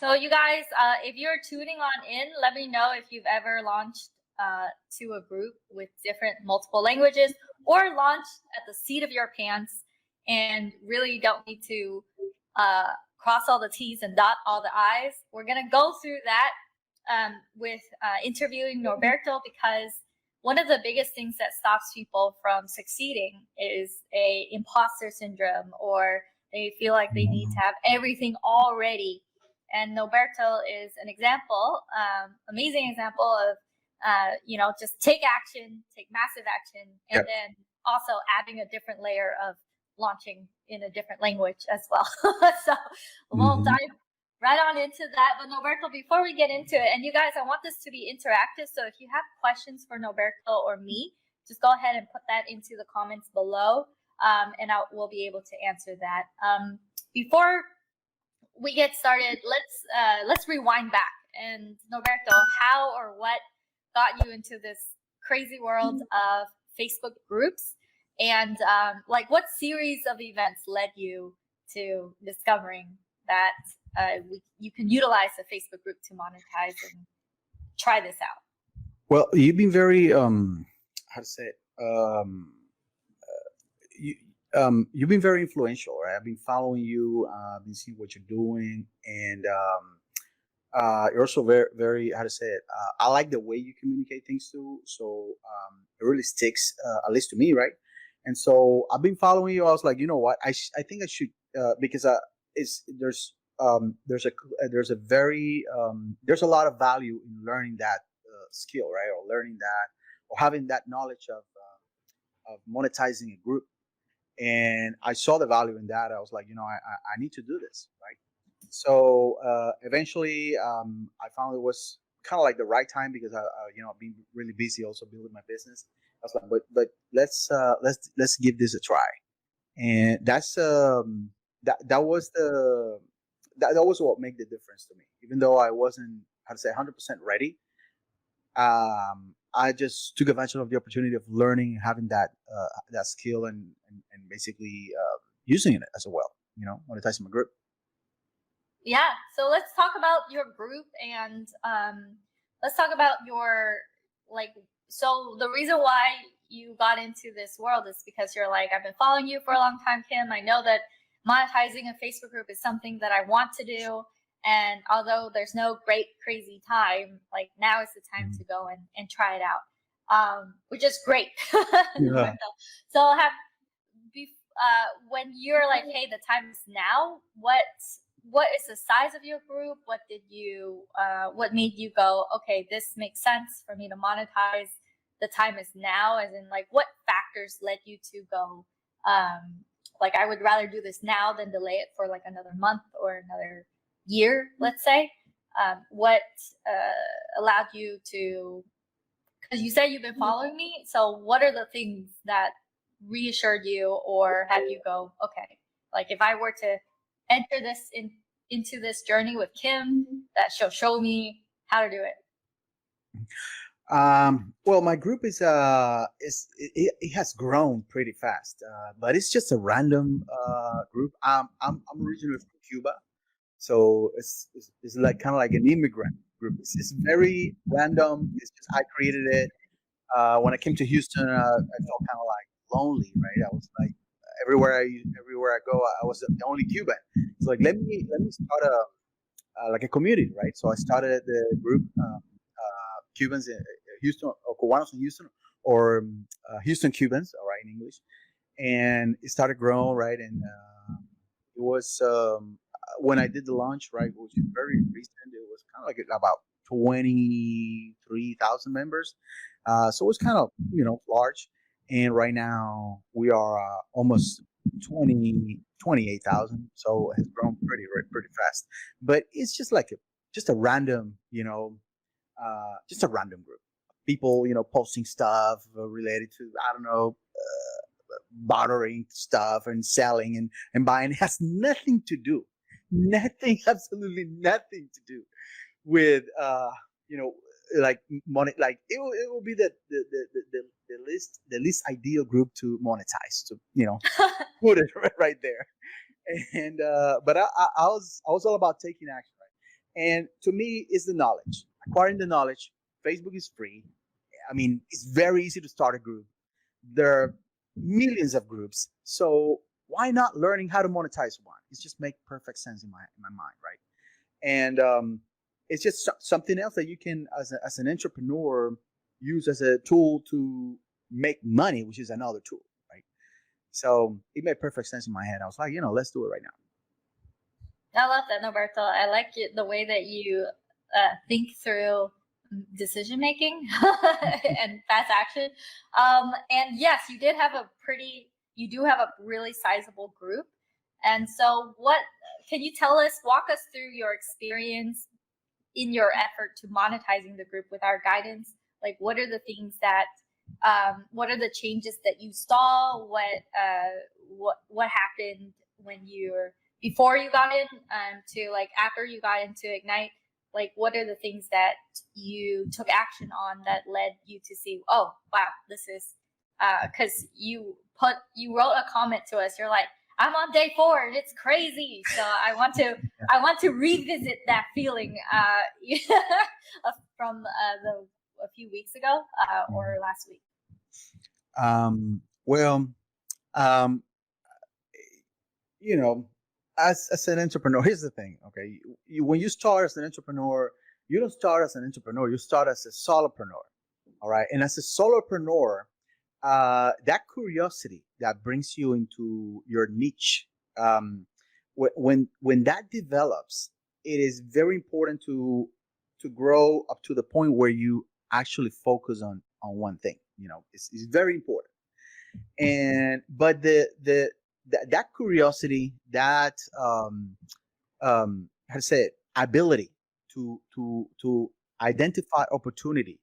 So you guys, if you're tuning on in, let me know if you've ever launched to a group with different multiple languages or launched at the seat of your pants and really don't need to cross all the T's and dot all the I's. We're going to go through that with interviewing Norberto, because one of the biggest things that stops people from succeeding is a imposter syndrome, or they feel like they need to have everything already. And Norberto is an example, amazing example of, just take action, take massive action, and then also adding a different layer of launching in a different language as well. So we'll dive right on into that. But Norberto, before we get into it, and you guys, I want this to be interactive. So if you have questions for Norberto or me, just go ahead and put that into the comments below, and we'll be able to answer that. Before we get started, let's rewind back. And Norberto, how or what got you into this crazy world of Facebook groups? And what series of events led you to discovering that you can utilize a Facebook group to monetize and try this out? Well, you've been very how to say it, you've been very influential, right? I've been following you, I've been seeing what you're doing, and you're also very, very, how to say it, I like the way you communicate things too. So it really sticks, at least to me, right? And so I've been following you. I was like, you know what? I think I should, because there's a lot of value in learning that skill, right? Or learning that, or having that knowledge of monetizing a group. And I saw the value in that. I was like, I need to do this, right? So eventually, I found it was kind of like the right time, because I've been really busy also building my business. I was like, but let's give this a try. And that's that was what made the difference to me. Even though I wasn't, how to say, 100% ready, I just took advantage of the opportunity of learning, having that skill, and basically using it as well. Monetizing my group. Yeah. So let's talk about your group, and let's talk about your So the reason why you got into this world is because you're like, I've been following you for a long time, Kim. I know that monetizing a Facebook group is something that I want to do. And although there's no great crazy time, now is the time to go and try it out, which is great. Yeah. So when you're like, hey, the time is now, what is the size of your group? What made you go, okay, this makes sense for me to monetize? The time is now, as in what factors led you to go, I would rather do this now than delay it for another month or another year, let's say. What allowed you to, because you said you've been following me, so what are the things that reassured you or had you go, okay, if I were to enter this into this journey with Kim, that she'll show me how to do it? Well, my group it has grown pretty fast, but it's just a random group. I'm originally from Cuba, so it's kind of like an immigrant group. It's very random. It's just I created it. When I came to Houston, I felt kind of lonely, right? I was everywhere I go, I was the only Cuban. So let me start a community, right? So I started the group, Cubans in Houston, or Cubanos in Houston, or Houston Cubans, all right, in English. And it started growing, right? And it was when I did the launch, right, which is very recent. It was kind of about 23,000 members. So it was kind of large. And right now we are almost 28,000. So it has grown pretty fast. But it's just just a random, just a random group. People, posting stuff related to, I don't know, bartering stuff and selling and buying. It has nothing to do, absolutely nothing to do with, money. It will be the least ideal group to monetize, to put it right there. And but I was all about taking action, right? And to me, is the knowledge. Acquiring the knowledge. Facebook is free. I mean, it's very easy to start a group. There are millions of groups. So why not learning how to monetize one? It's just make perfect sense in my mind, right? And it's just something else that you can, as an entrepreneur, use as a tool to make money, which is another tool, right? So it made perfect sense in my head. I was like, let's do it right now. I love that, Norberto. I like it, the way that you think through decision making and fast action. And yes, you do have a really sizable group. And so, what can you walk us through your experience in your effort to monetizing the group with our guidance? Like, what are the things that, what are the changes that you saw? What happened when before you got in, to like after you got into Ignite? Like, what are the things that you took action on that led you to see, oh wow, this is, because you wrote a comment to us. You're like, I'm on day 4 and it's crazy. So I want to revisit that feeling from a few weeks ago, or last week. Well, um, as an entrepreneur, here's the thing. Okay, when you start as an entrepreneur, you don't start as an entrepreneur. You start as a solopreneur. All right, and as a solopreneur, that curiosity that brings you into your niche, when that develops, it is very important to grow up to the point where you actually focus on one thing. It's very important. And but that curiosity, that how to say it, ability to identify opportunity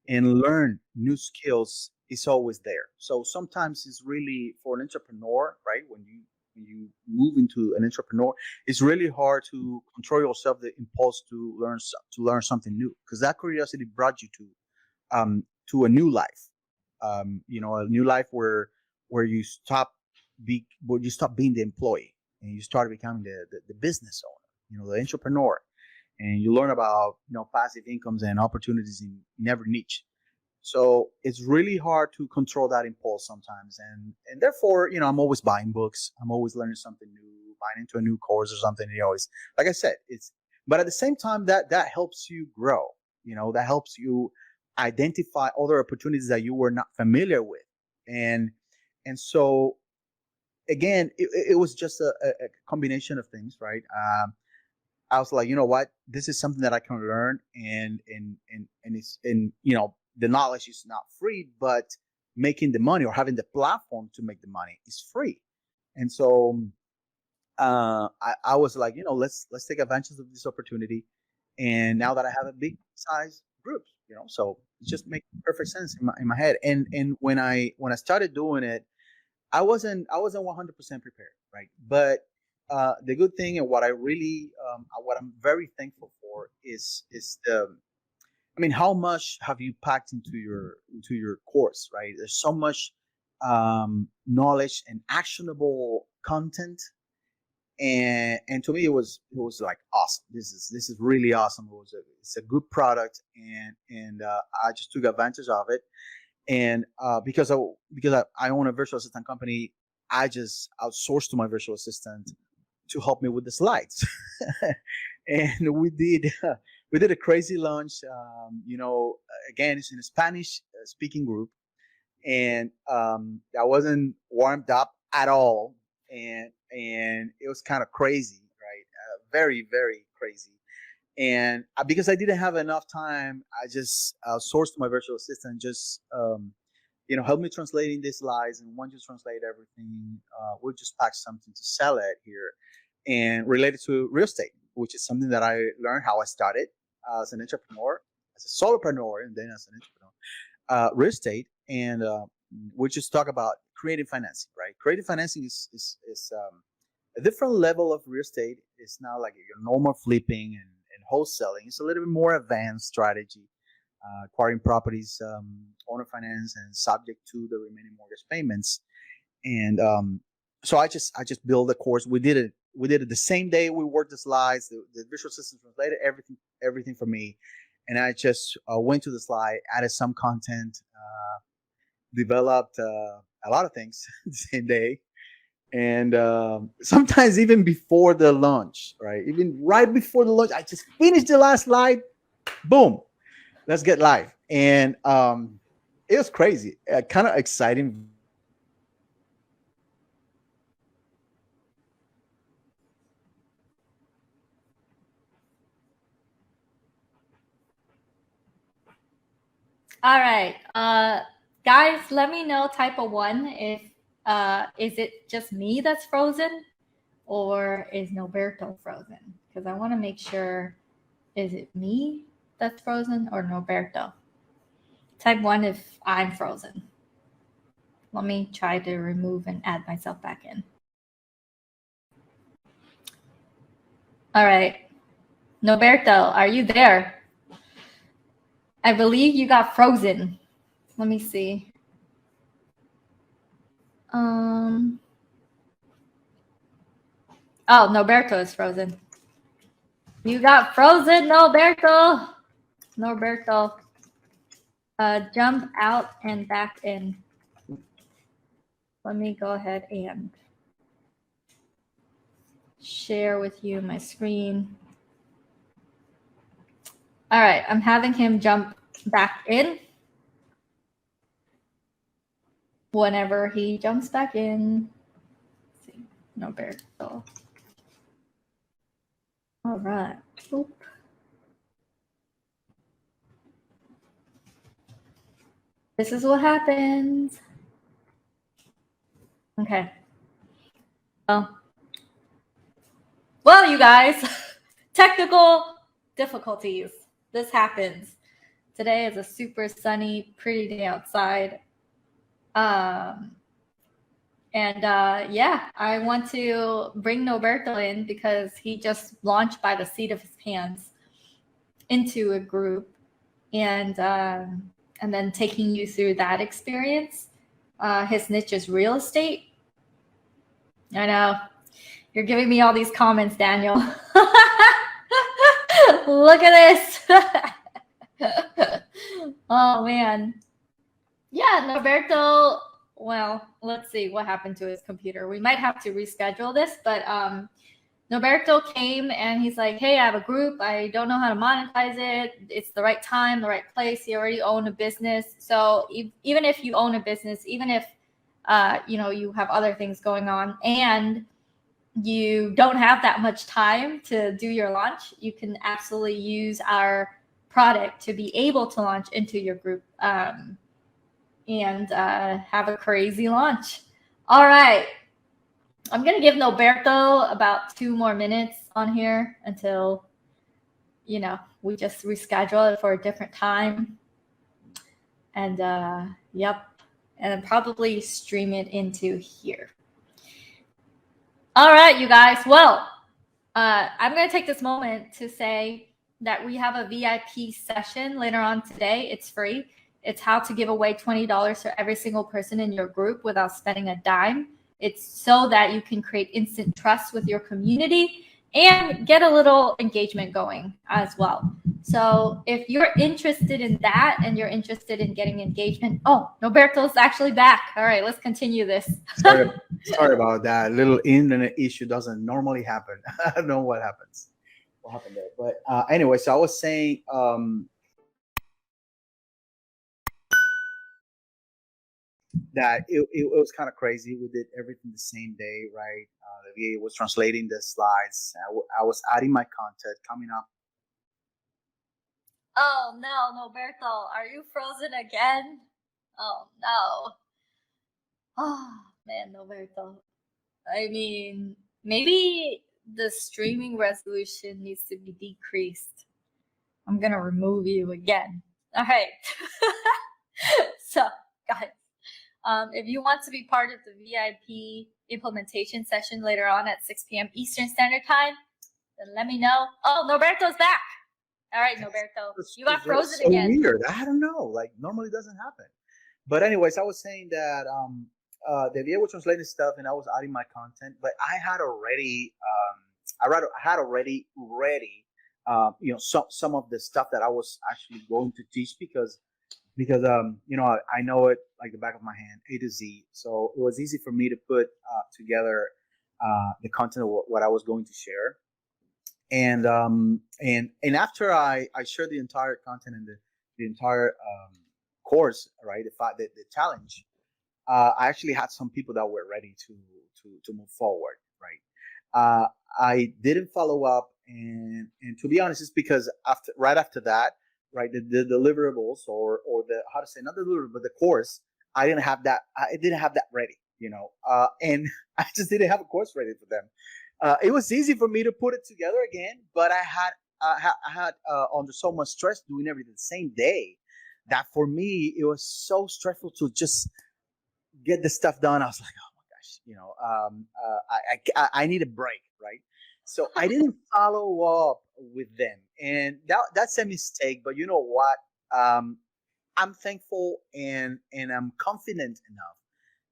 and learn new skills is always there. So sometimes it's really, for an entrepreneur, right? When you move into an entrepreneur, it's really hard to control yourself, the impulse to learn something new, because that curiosity brought you to a new life, a new life where you stop being the employee and you start becoming the business owner, the entrepreneur, and you learn about passive incomes and opportunities in every niche. So it's really hard to control that impulse sometimes, and therefore, I'm always buying books. I'm always learning something new, buying into a new course or something. Always, like I said, but at the same time, that helps you grow. That helps you identify other opportunities that you were not familiar with, and so again, it was just a combination of things, right? I was like, you know what, this is something that I can learn, and it's, the knowledge is not free, but making the money, or having the platform to make the money, is free. And so I was like, let's take advantage of this opportunity. And now that I have a big size group, so it just makes perfect sense in my head. And when I started doing it, I wasn't 100% prepared, right? But the good thing, and what what I'm very thankful for, is how much have you packed into your course, right? There's so much knowledge and actionable content, and to me, it was like awesome. This is really awesome. It's a good product, and I just took advantage of it. And because I own a virtual assistant company, I just outsourced to my virtual assistant to help me with the slides. And we did a crazy launch. Again, it's in a Spanish speaking group, and I wasn't warmed up at all, and it was kind of crazy, right? Very, very crazy. And because I didn't have enough time, I just sourced my virtual assistant, just help me translating these slides. And once you translate everything, we'll just pack something to sell it here, and related to real estate, which is something that I learned how I started as an entrepreneur, as a solopreneur, and then as an entrepreneur, real estate. And we just talk about creative financing, right? Creative financing is a different level of real estate. It's not like your normal flipping and wholesaling. It's a little bit more advanced strategy, acquiring properties, owner finance, and subject to the remaining mortgage payments. And so I just built a course. We did it we did it the same day. We worked the slides. The visual assistant translated everything for me, and I just went to the slide, added some content, developed a lot of things the same day, and sometimes even before the launch, right? Even right before the launch, I just finished the last slide. Boom, let's get live, and it was crazy, kind of exciting. All right. Guys, let me know, type a 1, if is it just me that's frozen, or is Norberto frozen? Because I want to make sure, is it me that's frozen or Norberto? Type 1 if I'm frozen. Let me try to remove and add myself back in. All right. Norberto, are you there? I believe you got frozen. Let me see. Oh, Norberto is frozen. You got frozen, Norberto. Norberto, jump out and back in. Let me go ahead and share with you my screen. All right, I'm having him jump back in. Whenever he jumps back in, let's see, Norberto. All right. Oop. This is what happens. Okay. Well, you guys, technical difficulties. This happens. Today is a super sunny, pretty day outside. Yeah, I want to bring Norberto in because he just launched by the seat of his pants into a group, and then taking you through that experience. His niche is real estate. I know. You're giving me all these comments, Daniel. Look at this. Oh, man. Yeah, Norberto, well, let's see what happened to his computer. We might have to reschedule this, but Norberto came and he's like, hey, I have a group. I don't know how to monetize it. It's the right time, the right place. You already own a business. So even if you own a business, even if you have other things going on and you don't have that much time to do your launch, you can absolutely use our product to be able to launch into your group and have a crazy launch. All right. I'm going to give Norberto about 2 more minutes on here until, we just reschedule it for a different time. And yep. And then probably stream it into here. All right, you guys. Well, I'm going to take this moment to say that we have a VIP session later on today. It's free. It's how to give away $20 for every single person in your group without spending a dime. It's so that you can create instant trust with your community and get a little engagement going as well. So if you're interested in that and you're interested in getting engagement, Norberto's actually back. All right, let's continue this. Sorry about that. Little internet issue doesn't normally happen. I don't know what happens. What happened there? But anyway, so I was saying that it was kind of crazy. We did everything the same day, right? The VA was translating the slides. I was adding my content coming up. Oh no, Norberto, are you frozen again? Oh no. Oh man, Norberto. I mean, maybe the streaming resolution needs to be decreased. I'm gonna remove you again. All right. So, guys, if you want to be part of the VIP implementation session later on at 6 p.m. Eastern Standard Time, then let me know. Oh, Norberto's back. All right, Norberto, you got frozen so again. Weird. I don't know. Like normally doesn't happen. But anyways, I was saying that the VA was translating stuff, and I was adding my content, but I had already I had already ready some of the stuff that I was actually going to teach because I know it like the back of my hand, A to Z. So it was easy for me to put together the content of what I was going to share. And after I shared the entire content and the entire course, right, the challenge, I actually had some people that were ready to move forward, right. I didn't follow up, and to be honest, it's because right after that, right, the deliverables or the, how to say, not the deliverable, but the course, I didn't have that ready, and I just didn't have a course ready for them. It was easy for me to put it together again, but I had under so much stress doing everything the same day that for me it was so stressful to just get the stuff done. I was like, oh my gosh, I need a break, right? So I didn't follow up with them, and that's a mistake. But you know what? I'm thankful and I'm confident enough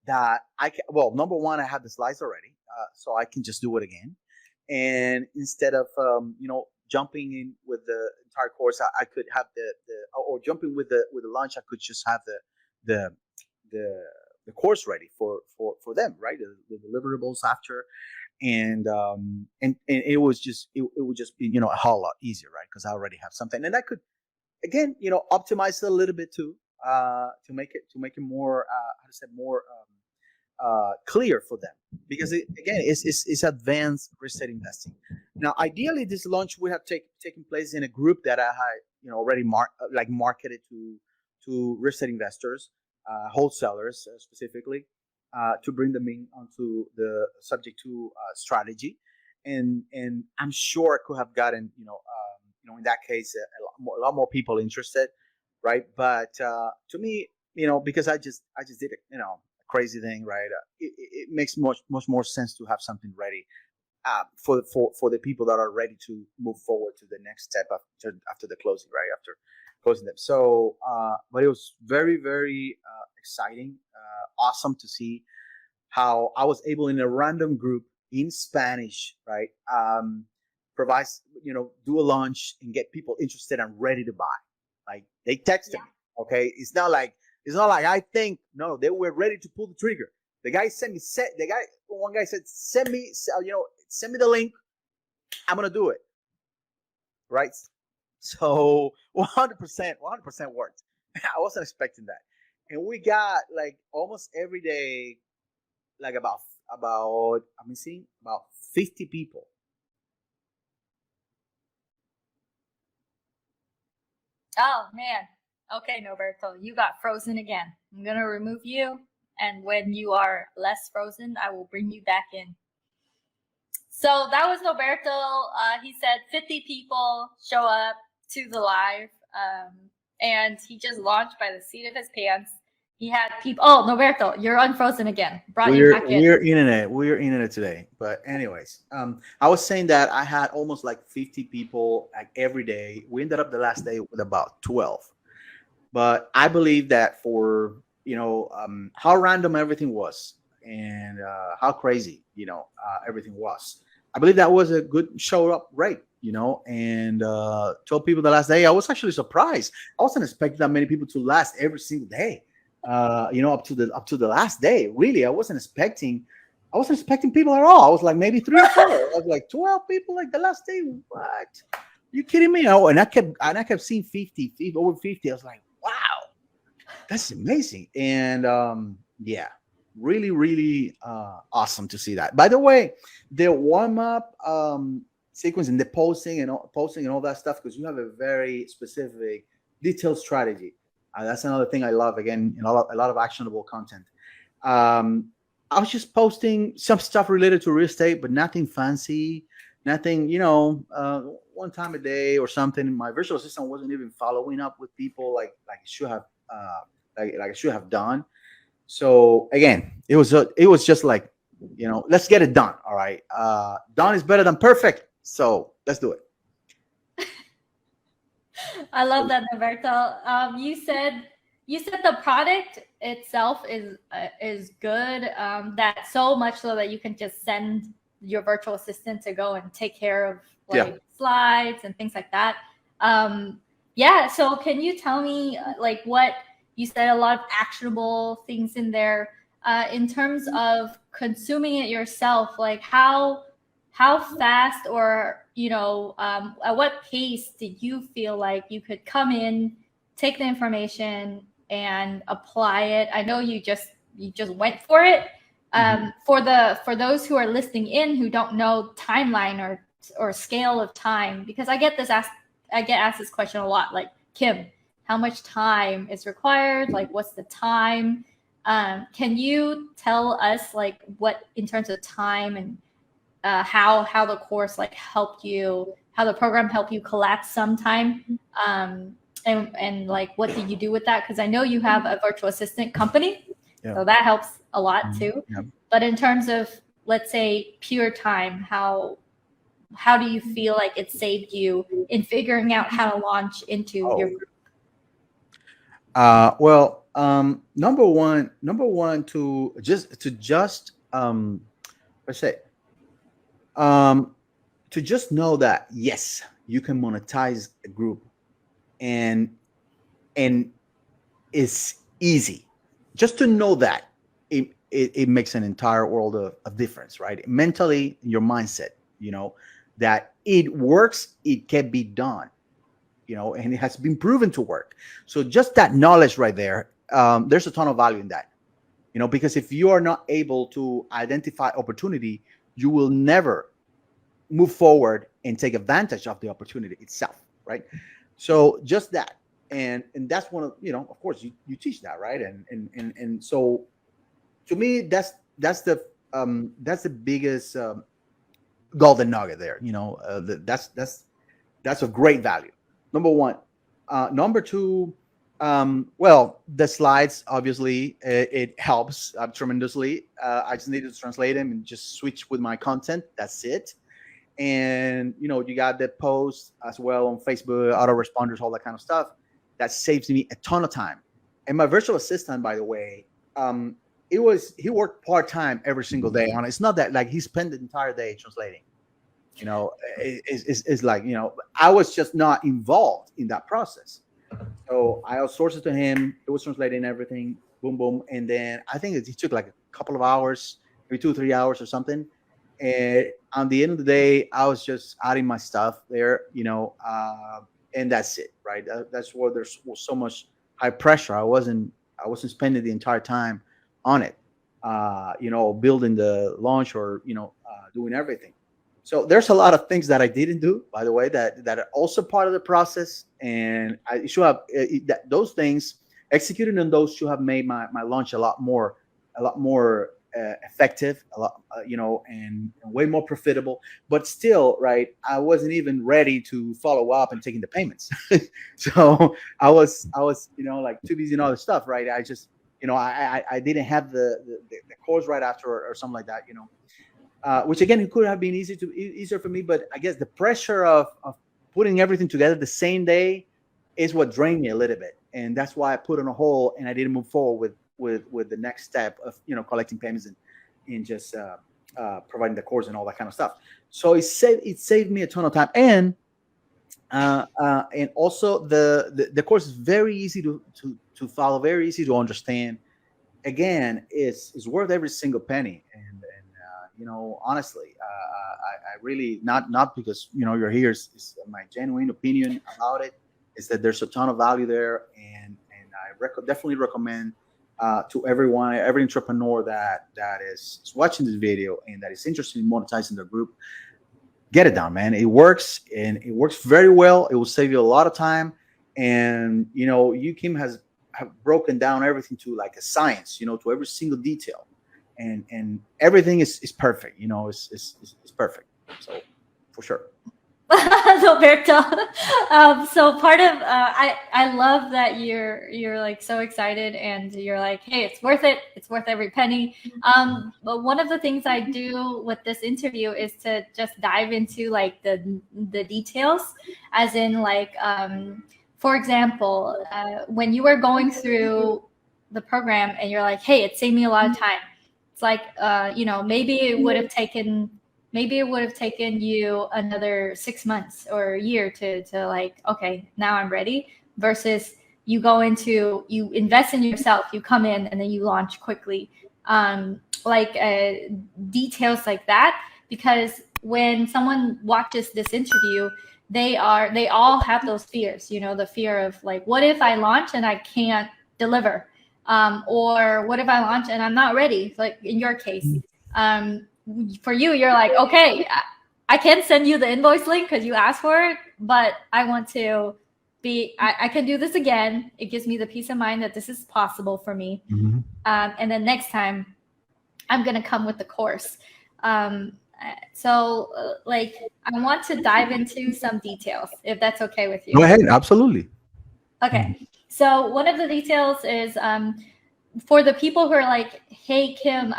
that I can. Well, number one, I have the slides already, so I can just do it again. And instead of jumping in with the entire course, I could have the or jumping with the launch, I could just have the the the course ready for them, right? The deliverables after, and it was just it would just be a whole lot easier, right? Because I already have something, and I could again optimize it a little bit too, to make it more how to say more clear for them, because again it's advanced risk estate investing. Now, ideally, this launch would have taken place in a group that I had already marketed to risk estate investors, wholesalers specifically, to bring them in onto the subject to strategy, and I'm sure I could have gotten in that case a lot more people interested, right? But to me, because I just did a crazy thing, right? It makes much more sense to have something ready for the people that are ready to move forward to the next step after the closing, right? After closing them. So, but it was very, very exciting, awesome to see how I was able in a random group in Spanish, right? Provide, do a launch and get people interested and ready to buy. Like they texted me, okay? It's not like I think. No, they were ready to pull the trigger. The guy sent me. One guy said, "Send me, send me the link. I'm gonna do it." Right. So 100% worked. I wasn't expecting that, and we got like almost every day, like about I'm seeing about 50 people. Oh man. Okay, Norberto, you got frozen again. I'm gonna remove you, and when you are less frozen, I will bring you back in. So that was Norberto. He said 50 people show up to the live, and he just launched by the seat of his pants. He had people. Oh, Norberto, you're unfrozen again. Brought you back in. We're internet today. But anyways, I was saying that I had almost like 50 people like every day. We ended up the last day with about 12. But I believe that for how random everything was, and how crazy everything was, I believe that was a good show up rate. And 12 people the last day. I was actually surprised. I wasn't expecting that many people to last every single day. Up to the last day. Really, I wasn't expecting people at all. I was like maybe 3 or 4. I was like 12 people like the last day. What? You kidding me? Oh, and I kept seeing 50 over 50. I was like, wow, that's amazing. And yeah, really, really awesome to see that. By the way, the warm up sequence and the posting and all that stuff, because you have a very specific, detailed strategy. That's another thing I love. Again, a lot of actionable content. I was just posting some stuff related to real estate, but nothing fancy, nothing, one time a day or something. My virtual assistant wasn't even following up with people like it should have, like it should have done. So again, it was just like, let's get it done. All right, done is better than perfect. So let's do it. I love that, Norberto. You said the product itself is good. That so much so that you can just send your virtual assistant to go and take care of like slides and things like that. Yeah. So can you tell me like what you said? A lot of actionable things in there. In terms of consuming it yourself, like how fast or at what pace did you feel like you could come in, take the information and apply it? I know you just went for it. For those who are listening in who don't know timeline or scale of time, because I get asked this question a lot, like, Kim, how much time is required? Like, what's the time? Can you tell us like what in terms of time and how the course like helped you, how the program helped you collapse some time, and like what did you do with that? Because I know you have a virtual assistant company, so that helps a lot too. But in terms of, let's say, pure time, how do you feel like it saved you in figuring out how to launch into your group? Well, number one, to let's say, to just know that yes, you can monetize a group, and it's easy. Just to know that it makes an entire world of difference, right? Mentally, your mindset, that it works, it can be done, and it has been proven to work. So just that knowledge right there, there's a ton of value in that, because if you are not able to identify opportunity, you will never move forward and take advantage of the opportunity itself, right? So just that, and that's one of, of course you teach that, right? And so to me, that's the biggest golden nugget there. That's a great value. Number one. Number two, well, the slides, obviously, it helps tremendously. I just needed to translate them and just switch with my content. That's it. And, you got the posts as well on Facebook, autoresponders, all that kind of stuff. That saves me a ton of time. And my virtual assistant, by the way, he worked part-time every single day on it. It's not that like he spent the entire day translating. It's like, I was just not involved in that process. So I outsourced it to him. It was translating everything, boom, boom. And then I think it took like a couple of hours, maybe 2 or 3 hours or something. And on the end of the day, I was just adding my stuff there, and that's it, right? That's where there's so much high pressure. I wasn't spending the entire time on it, building the launch or, doing everything. So there's a lot of things that I didn't do, by the way, that are also part of the process. And I should have those things executed on those should have made my launch a lot more effective, a lot, and way more profitable. But still, right, I wasn't even ready to follow up and taking the payments. So I was, like too busy and other stuff, right? I just, I didn't have the course right after or something like that, which again, it could have been easier for me, but I guess the pressure of putting everything together the same day is what drained me a little bit, and that's why I put on a hold and I didn't move forward with the next step of collecting payments and just providing the course and all that kind of stuff. So it saved me a ton of time, and also the course is very easy to follow, very easy to understand. Again, it's worth every single penny, and honestly, I really not because you're here. Is my genuine opinion about it is that there's a ton of value there, and I definitely recommend to everyone, every entrepreneur that is watching this video and that is interested in monetizing their group. Get it done, man. It works, and it works very well. It will save you a lot of time, and you, Kim, have broken down everything to like a science, to every single detail. And everything is perfect, it's perfect. So for sure. Roberto, so part of I love that you're like so excited and you're like, hey, it's worth it. It's worth every penny. But one of the things I do with this interview is to just dive into like the details, as in like, for example, when you were going through the program and you're like, hey, it saved me a lot of time. It's like, you know, maybe it would have taken you another 6 months or a year to like, okay, now I'm ready, versus you invest in yourself, you come in and then you launch quickly. Like details like that, because when someone watches this interview, they all have those fears, you know, the fear of like, what if I launch and I can't deliver? Or what if I launch and I'm not ready? Like in your case, for you, you're like, okay, I can send you the invoice link because you asked for it, but I want to I can do this again. It gives me the peace of mind that this is possible for me. And then next time I'm going to come with the course. Like, I want to dive into some details, if that's okay with you. Go ahead. Absolutely. Okay. So one of the details is for the people who are like, hey, Kim,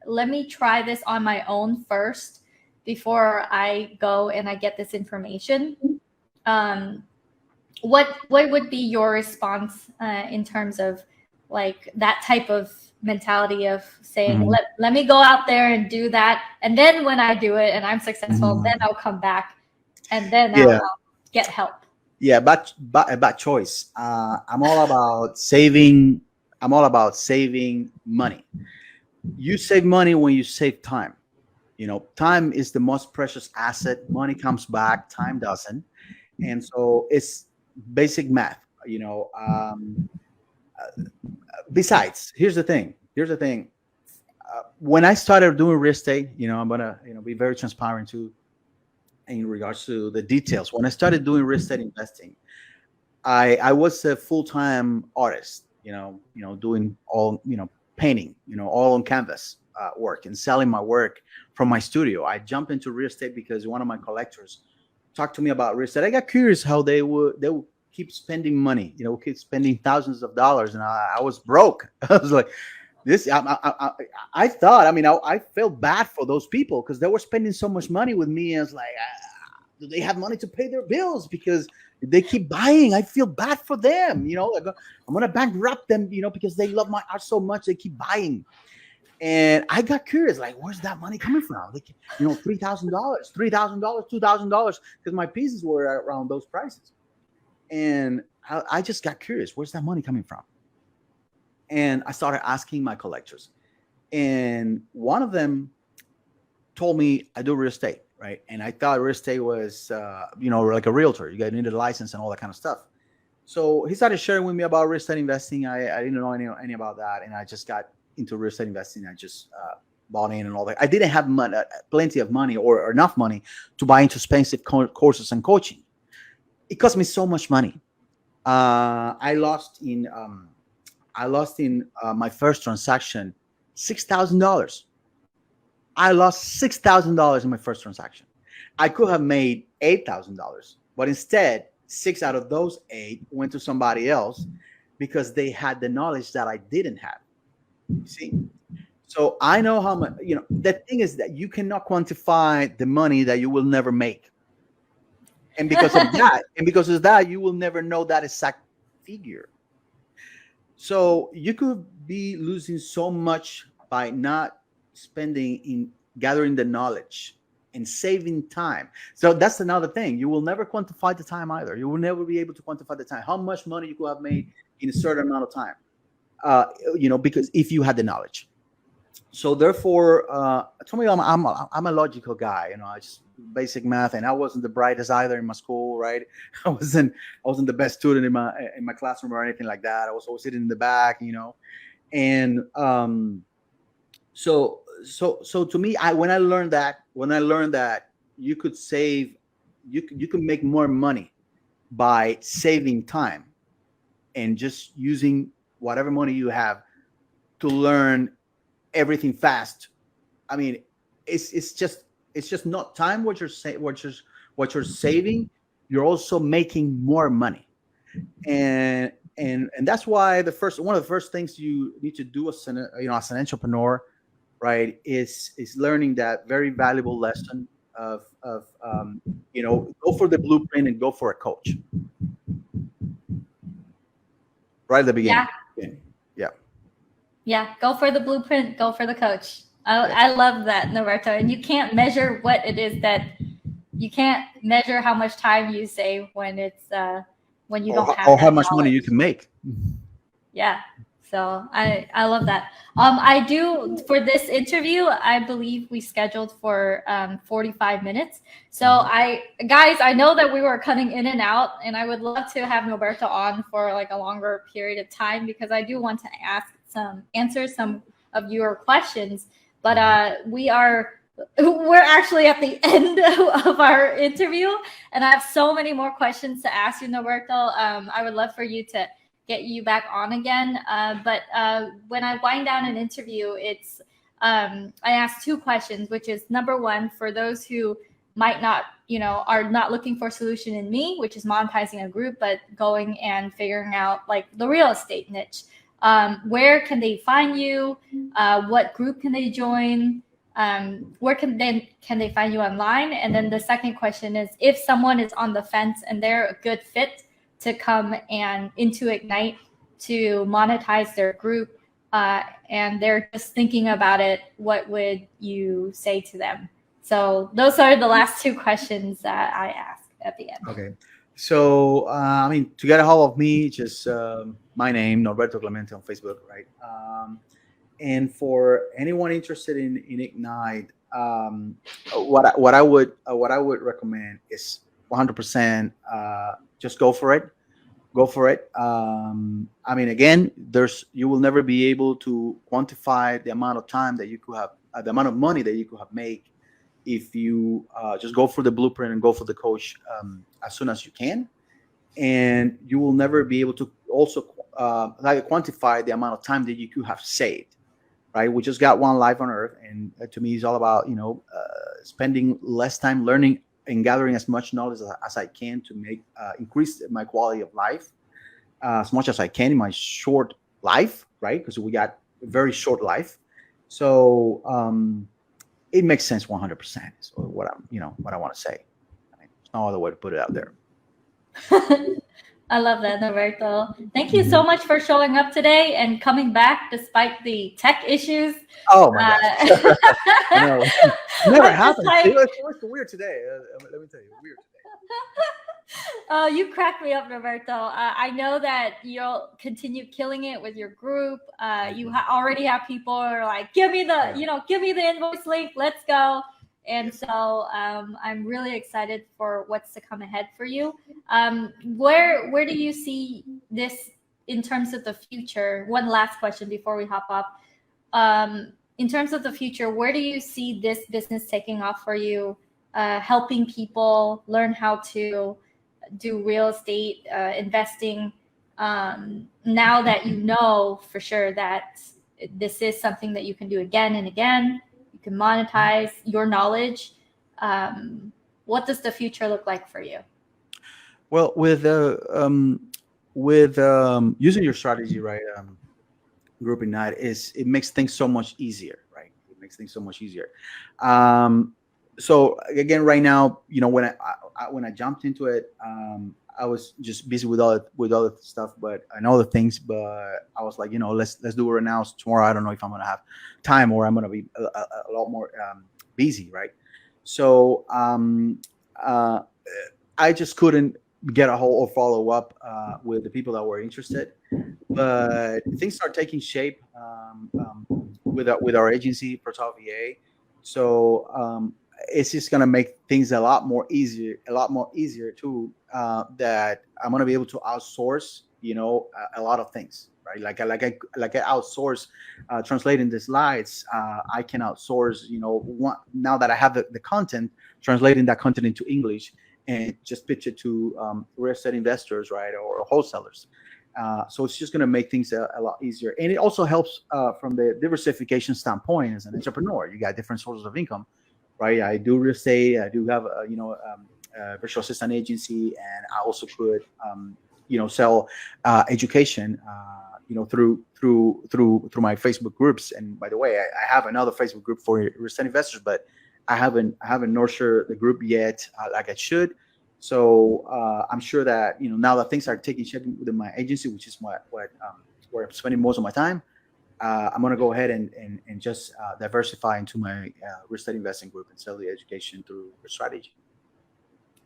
let me try this on my own first before I go and I get this information. What would be your response in terms of like that type of mentality of saying, let me go out there and do that, and then when I do it and I'm successful, then I'll come back and then I'll get help? Yeah, but bad choice. I'm all about saving. I'm all about saving money. You save money when you save time. You know, time is the most precious asset. Money comes back, time doesn't. And so it's basic math. You know, besides, here's the thing. When I started doing real estate, you know, I'm gonna be very transparent too in regards to the details. When I started doing real estate investing, I was a full-time artist. You know, doing all painting, all on canvas work and selling my work from my studio. I jumped into real estate because one of my collectors talked to me about real estate. I got curious how they would keep spending money, keep spending thousands of dollars, and I was broke. I was like, this. I thought. I mean, I felt bad for those people because they were spending so much money with me. I was like, do they have money to pay their bills? Because they keep buying. I feel bad for them. Like, I'm gonna bankrupt them. Because they love my art so much, they keep buying. And I got curious, like, where's that money coming from? Like, $3,000, $3,000, $2,000, because my pieces were around those prices. And I just got curious, where's that money coming from? And I started asking my collectors. And one of them told me, I do real estate, right? And I thought real estate was, like a realtor. You need a license and all that kind of stuff. So he started sharing with me about real estate investing. I didn't know any about that. And I just got into real estate investing. I just bought in and all that. I didn't have plenty of money or enough money to buy into expensive courses and coaching. It cost me so much money. I lost in my first transaction $6,000. I lost $6,000 in my first transaction. I could have made $8,000, but instead, 6 out of those 8 went to somebody else because they had the knowledge that I didn't have. You see? So I know how much, the thing is that you cannot quantify the money that you will never make. And because of that, you will never know that exact figure. So you could be losing so much by not spending in gathering the knowledge and saving time. So that's another thing. You will never quantify the time either. You will never be able to quantify the time, how much money you could have made in a certain amount of time. Because if you had the knowledge. So therefore, to me, I'm a logical guy. I just basic math, and I wasn't the brightest either in my school, right? I wasn't the best student in my classroom or anything like that. I was always sitting in the back, and so to me, when I learned that you could save, you could make more money by saving time and just using whatever money you have to learn everything fast. I mean, it's just not time what you're saving. You're also making more money, and that's why one of the first things you need to do as an entrepreneur, right, is learning that very valuable lesson of go for the blueprint and go for a coach right at the beginning. Yeah. Yeah, go for the blueprint, go for the coach. Yeah. I love that, Norberto. And you can't measure what it is that you can't measure how much time you save when it's when you don't have Or how that much money you knowledge. can make. Yeah. So I love that. I do for this interview. I believe we scheduled for 45 minutes. So guys, I know that we were cutting in and out, and I would love to have Norberto on for like a longer period of time because I do want to answer some of your questions. But we're actually at the end of our interview, and I have so many more questions to ask you, Norberto. I would love for you to get you back on again. But when I wind down an interview, it's I ask two questions, which is number one, for those who might not, are not looking for a solution in me, which is monetizing a group, but going and figuring out like the real estate niche. Where can they find you? What group can they join? Where can they find you online? And then the second question is, if someone is on the fence and they're a good fit to come and into Ignite to monetize their group, and they're just thinking about it, what would you say to them? So those are the last two questions that I ask at the end. Okay. So, I mean, to get a hold of me, just my name, Norberto Clemente on Facebook, right? And for anyone interested in Ignite, what I would recommend is 100% just go for it. Go for it. I mean, again, you will never be able to quantify the amount of time that you could have, the amount of money that you could have made if you just go for the blueprint and go for the coach as soon as you can. And you will never be able to also quantify the amount of time that you could have saved. Right? We just got one life on Earth, and to me, it's all about spending less time learning and gathering as much knowledge as I can to make increase my quality of life as much as I can in my short life, right? Because we got a very short life, so it makes sense 100%. So what I want to say. I mean, there's no other way to put it out there. I love that, Norberto. Thank you so much for showing up today and coming back despite the tech issues. Oh my gosh. I know. Never happened. Like, it was weird today. Let me tell you, weird today. You crack me up, Norberto. I know that you'll continue killing it with your group. You already have people who are like, give me the invoice link. Let's go. And so I'm really excited for what's to come ahead for you. Where do you see this in terms of the future? One last question before we hop off. In terms of the future, where do you see this business taking off for you, helping people learn how to do real estate investing, now that you know for sure that this is something that you can do again and again? You can monetize your knowledge. What does the future look like for you? Well, with using your strategy, right, Group Ignite, it makes things so much easier, right? It makes things so much easier. So again, right now, when I jumped into it, I was just busy with other stuff, and other things. But I was like, let's do it right now. So tomorrow, I don't know if I'm gonna have time or I'm gonna be a lot more busy, right? So I just couldn't get a hold or follow up with the people that were interested. But things start taking shape with our agency, Portal VA. So it's just gonna make things a lot more easier too. That I'm gonna be able to outsource, a lot of things, right? Like I outsource translating the slides. I can outsource, now that I have the content, translating that content into English and just pitch it to real estate investors, right, or wholesalers. So it's just going to make things a lot easier, and it also helps from the diversification standpoint. As an entrepreneur, you got different sources of income, right? I do real estate. I do have a virtual assistant agency, and I also could sell education through my Facebook groups. And by the way, I have another Facebook group for real estate investors, but I haven't nurtured the group yet like I should. So I'm sure that now that things are taking shape within my agency, which is where I'm spending most of my time, I'm going to go ahead and just diversify into my real estate investing group and sell the education through a strategy.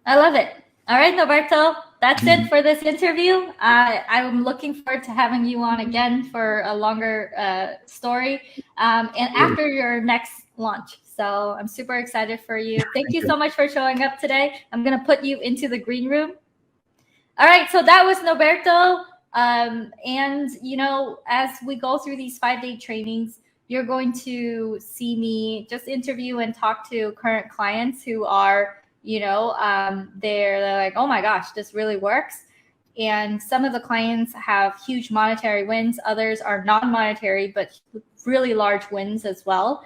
I love it. All right, Norberto, that's it for this interview. I'm looking forward to having you on again for a longer story and after your next launch. So I'm super excited for you. Thank you so much for showing up today. I'm going to put you into the green room. All right, so that was Norberto. And, you know, as we go through these 5-day trainings, you're going to see me just interview and talk to current clients who are, you know, they're like, oh my gosh, this really works. And some of the clients have huge monetary wins. Others are non-monetary, but really large wins as well.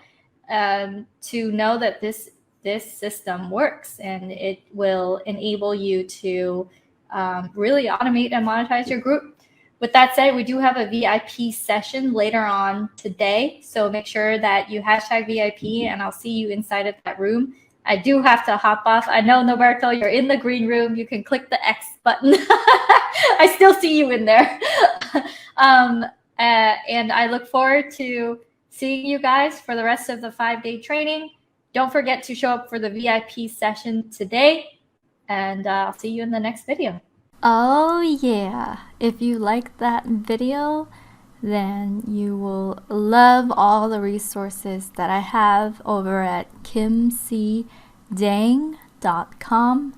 To know that this system works and it will enable you to really automate and monetize your group. With that said, we do have a VIP session later on today. So make sure that you hashtag VIP and I'll see you inside of that room. I do have to hop off. I know, Norberto, you're in the green room. You can click the X button. I still see you in there. And I look forward to seeing you guys for the rest of the 5-day training. Don't forget to show up for the VIP session today. And I'll see you in the next video. Oh yeah, if you like that video, then you will love all the resources that I have over at kimcdang.com.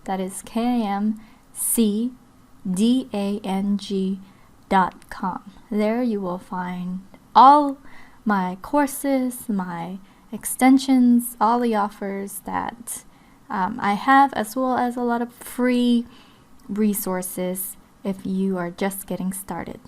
That is KIMCDANG.com. There you will find all my courses, my extensions, all the offers that I have, as well as a lot of free resources if you are just getting started.